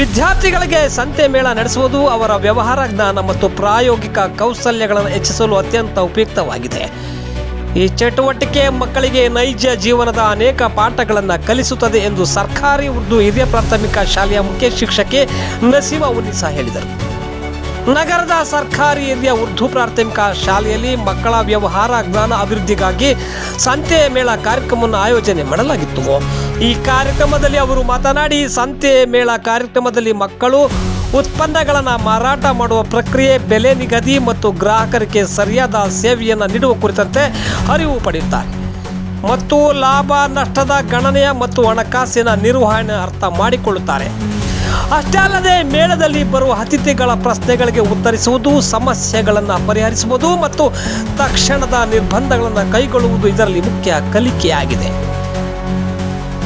ವಿದ್ಯಾರ್ಥಿಗಳಿಗೆ ಸಂತೆ ಮೇಳ ನಡೆಸುವುದು ಅವರ ವ್ಯವಹಾರ ಜ್ಞಾನ ಮತ್ತು ಪ್ರಾಯೋಗಿಕ ಕೌಶಲ್ಯಗಳನ್ನು ಹೆಚ್ಚಿಸಲು ಅತ್ಯಂತ ಉಪಯುಕ್ತವಾಗಿದೆ. ಈ ಚಟುವಟಿಕೆ ಮಕ್ಕಳಿಗೆ ನೈಜ ಜೀವನದ ಅನೇಕ ಪಾಠಗಳನ್ನು ಕಲಿಸುತ್ತದೆ ಎಂದು ಸರ್ಕಾರಿ ಉರ್ದು ಹಿರಿಯ ಪ್ರಾಥಮಿಕ ಶಾಲೆಯ ಮುಖ್ಯ ಶಿಕ್ಷಕಿ ನಸೀಮಾ ಉನ್ನಿಸಾ ಹೇಳಿದರು. ನಗರದ ಸರ್ಕಾರಿ ಹಿರಿಯ ಉರ್ದು ಪ್ರಾಥಮಿಕ ಶಾಲೆಯಲ್ಲಿ ಮಕ್ಕಳ ವ್ಯವಹಾರ ಜ್ಞಾನ ಅಭಿವೃದ್ಧಿಗಾಗಿ ಸಂತೆ ಮೇಳ ಕಾರ್ಯಕ್ರಮವನ್ನು ಆಯೋಜನೆ ಮಾಡಲಾಗಿತ್ತು. ಈ ಕಾರ್ಯಕ್ರಮದಲ್ಲಿ ಅವರು ಮಾತನಾಡಿ, ಸಂತೆ ಮೇಳ ಕಾರ್ಯಕ್ರಮದಲ್ಲಿ ಮಕ್ಕಳು ಉತ್ಪನ್ನಗಳನ್ನು ಮಾರಾಟ ಮಾಡುವ ಪ್ರಕ್ರಿಯೆ, ಬೆಲೆ ನಿಗದಿ ಮತ್ತು ಗ್ರಾಹಕರಿಗೆ ಸರಿಯಾದ ಸೇವೆಯನ್ನು ನೀಡುವ ಕುರಿತಂತೆ ಅರಿವು ಪಡೆಯುತ್ತಾರೆ ಮತ್ತು ಲಾಭ ನಷ್ಟದ ಗಣನೆಯ ಮತ್ತು ಹಣಕಾಸಿನ ನಿರ್ವಹಣೆ ಅರ್ಥ ಮಾಡಿಕೊಳ್ಳುತ್ತಾರೆ. ಅಷ್ಟೇ ಅಲ್ಲದೆ ಮೇಳದಲ್ಲಿ ಬರುವ ಅತಿಥಿಗಳ ಪ್ರಶ್ನೆಗಳಿಗೆ ಉತ್ತರಿಸುವುದು, ಸಮಸ್ಯೆಗಳನ್ನು ಪರಿಹರಿಸುವುದು ಮತ್ತು ತಕ್ಷಣದ ನಿರ್ಬಂಧಗಳನ್ನು ಕೈಗೊಳ್ಳುವುದು ಇದರಲ್ಲಿ ಮುಖ್ಯ ಕಲಿಕೆಯಾಗಿದೆ.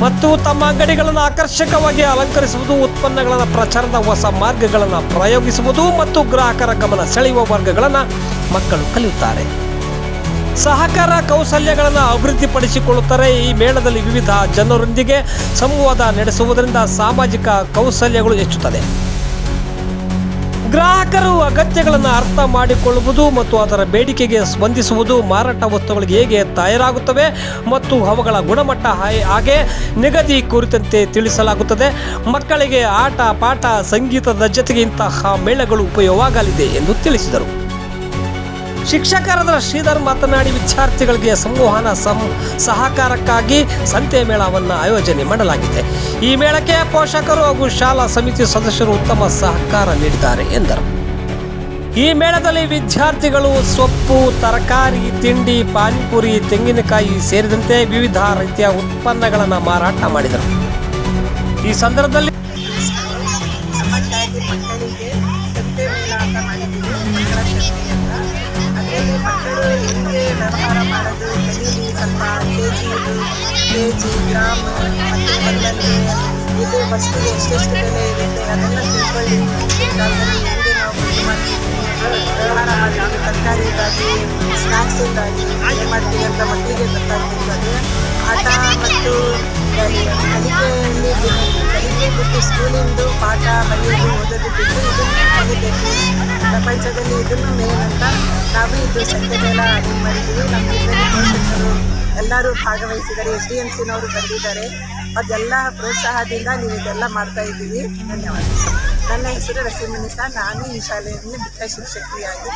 ಮತ್ತು ತಮ್ಮ ಅಂಗಡಿಗಳನ್ನು ಆಕರ್ಷಕವಾಗಿ ಅಲಂಕರಿಸುವುದು, ಉತ್ಪನ್ನಗಳ ಪ್ರಚಾರದ ಹೊಸ ಮಾರ್ಗಗಳನ್ನು ಪ್ರಯೋಗಿಸುವುದು ಮತ್ತು ಗ್ರಾಹಕರ ಗಮನ ಸೆಳೆಯುವ ವರ್ಗಗಳನ್ನು ಮಕ್ಕಳು ಕಲಿಯುತ್ತಾರೆ. ಸಹಕಾರ ಕೌಶಲ್ಯಗಳನ್ನು ಅಭಿವೃದ್ಧಿಪಡಿಸಿಕೊಳ್ಳುತ್ತಾರೆ. ಈ ಮೇಳದಲ್ಲಿ ವಿವಿಧ ಜನರೊಂದಿಗೆ ಸಂವಾದ ನಡೆಸುವುದರಿಂದ ಸಾಮಾಜಿಕ ಕೌಶಲ್ಯಗಳು ಹೆಚ್ಚುತ್ತದೆ. ಗ್ರಾಹಕರು ಅಗತ್ಯಗಳನ್ನು ಅರ್ಥ ಮಾಡಿಕೊಳ್ಳುವುದು ಮತ್ತು ಅದರ ಬೇಡಿಕೆಗೆ ಸ್ಪಂದಿಸುವುದು, ಮಾರಾಟ ವಸ್ತುಗಳಿಗೆ ಹೇಗೆ ತಯಾರಾಗುತ್ತವೆ ಮತ್ತು ಅವುಗಳ ಗುಣಮಟ್ಟ ಹಾಗೆ ನಿಗದಿ ಕುರಿತಂತೆ ತಿಳಿಸಲಾಗುತ್ತದೆ. ಮಕ್ಕಳಿಗೆ ಆಟ ಪಾಠ ಸಂಗೀತದ ಜೊತೆಗೆ ಇಂತಹ ಮೇಳಗಳು ಉಪಯೋಗವಾಗಲಿದೆ ಎಂದು ತಿಳಿಸಿದರು. ಶಿಕ್ಷಕರಾದ ಶ್ರೀಧರ್ ಮಾತನಾಡಿ, ವಿದ್ಯಾರ್ಥಿಗಳಿಗೆ ಸಂವಹನ ಸಹಕಾರಕ್ಕಾಗಿ ಸಂತೆ ಮೇಳವನ್ನು ಆಯೋಜನೆ ಮಾಡಲಾಗಿದೆ. ಈ ಮೇಳಕ್ಕೆ ಪೋಷಕರು ಹಾಗೂ ಶಾಲಾ ಸಮಿತಿ ಸದಸ್ಯರು ಉತ್ತಮ ಸಹಕಾರ ನೀಡಿದ್ದಾರೆ ಎಂದರು. ಈ ಮೇಳದಲ್ಲಿ ವಿದ್ಯಾರ್ಥಿಗಳು ಸೊಪ್ಪು, ತರಕಾರಿ, ತಿಂಡಿ, ಪಾನಿಪುರಿ, ತೆಂಗಿನಕಾಯಿ ಸೇರಿದಂತೆ ವಿವಿಧ ರೀತಿಯ ಉತ್ಪನ್ನಗಳನ್ನು ಮಾರಾಟ ಮಾಡಿದರು. ಈ ಸಂದರ್ಭದಲ್ಲಿ ಮಕ್ಕಳು ಹೆಂಗೆ ವ್ಯವಹಾರ ಮಾಡೋದು, ಕಲೀಲಿ, ಸ್ವಲ್ಪ ಕೆಜಿ ಗ್ರಾಮ್ ಮತ್ತು ಒಂದೊಂದು ಇದು ವಸ್ತುಗೆ ಎಷ್ಟೆಷ್ಟು ಬೆಲೆ ಇರುತ್ತೆ ಅದೆಲ್ಲ ತಿಳ್ಕೊಳ್ಳಿ. ಕಾಲದಲ್ಲಿ ಹೆಂಗೆ ನಾವು ಇದು ಮಾಡ್ತೀವಿ, ವ್ಯವಹಾರ ಮಾಡ್ತೀವಿ, ತರಕಾರಿಗಾಗಿ ಸ್ನ್ಯಾಕ್ಸಿಂದಾಗಿ ಏನು ಮಾಡ್ತೀವಿ ಅಂತ ಮಕ್ಕಳಿಗೆ ಗೊತ್ತಾಗ್ತಿರ್ತದೆ. ಆಟ ಮತ್ತು ಕಲಿಕೆ ಬಿಟ್ಟು ಸ್ಕೂಲಿಂದು ಪಾಠ ಬರೆಯೋದು ಓದೋದು ಬಿಟ್ಟು ಇದನ್ನು ಕಲಿಬೇಕು. ಪ್ರಪಂಚದಲ್ಲಿ ಇದನ್ನು ಮೇನ್ ಅಂತ ನಾವು ಇದು ಸಂತೆ ಮೇಳ ಅರೇಂಜ್ ಮಾಡಿದ್ದೀವಿ. ನಮ್ಮ ಇದರಲ್ಲಿ ಪೋಷಕರು ಎಲ್ಲರೂ ಭಾಗವಹಿಸಿದ್ದಾರೆ. SDMCನವರು ಬಂದಿದ್ದಾರೆ. ಅದೆಲ್ಲ ಪ್ರೋತ್ಸಾಹದಿಂದ ನೀವು ಇದೆಲ್ಲ ಮಾಡ್ತಾ ಇದ್ದೀವಿ. ಧನ್ಯವಾದ. ನನ್ನ ಹೆಸರು ನಸೀಮಾ ಉನ್ನಿಸಾ. ನಾನು ಈ ಶಾಲೆಯಲ್ಲಿ ಮುಖ್ಯ ಶಿಕ್ಷಕಿಯಾಗಿ